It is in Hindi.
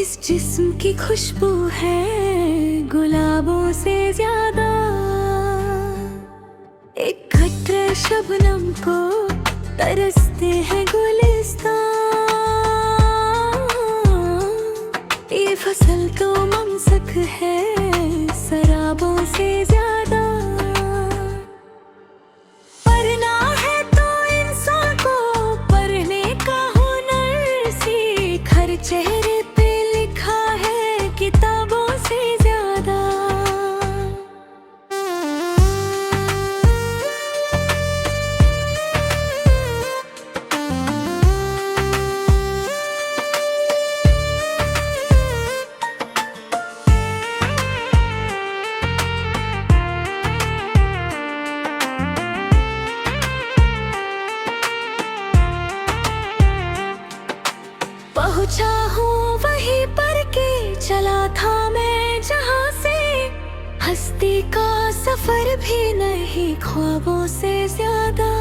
इस जिस्म की खुशबू है गुलाबों से ज्यादा। एक कतरे शबनम को तरसते हैं गुलिस्तां। ये फसल तो ममसक है शराबों से ज्यादा। पढ़ना है तो इंसान को पढ़ने का हुनर सीख। हर चेहरे पे लिखा है किताबों से ज्यादा। पहुंचा हूँ वहीं पर के चला था मैं जहाँ से। हस्ती का सफर भी नहीं ख्वाबों से ज्यादा।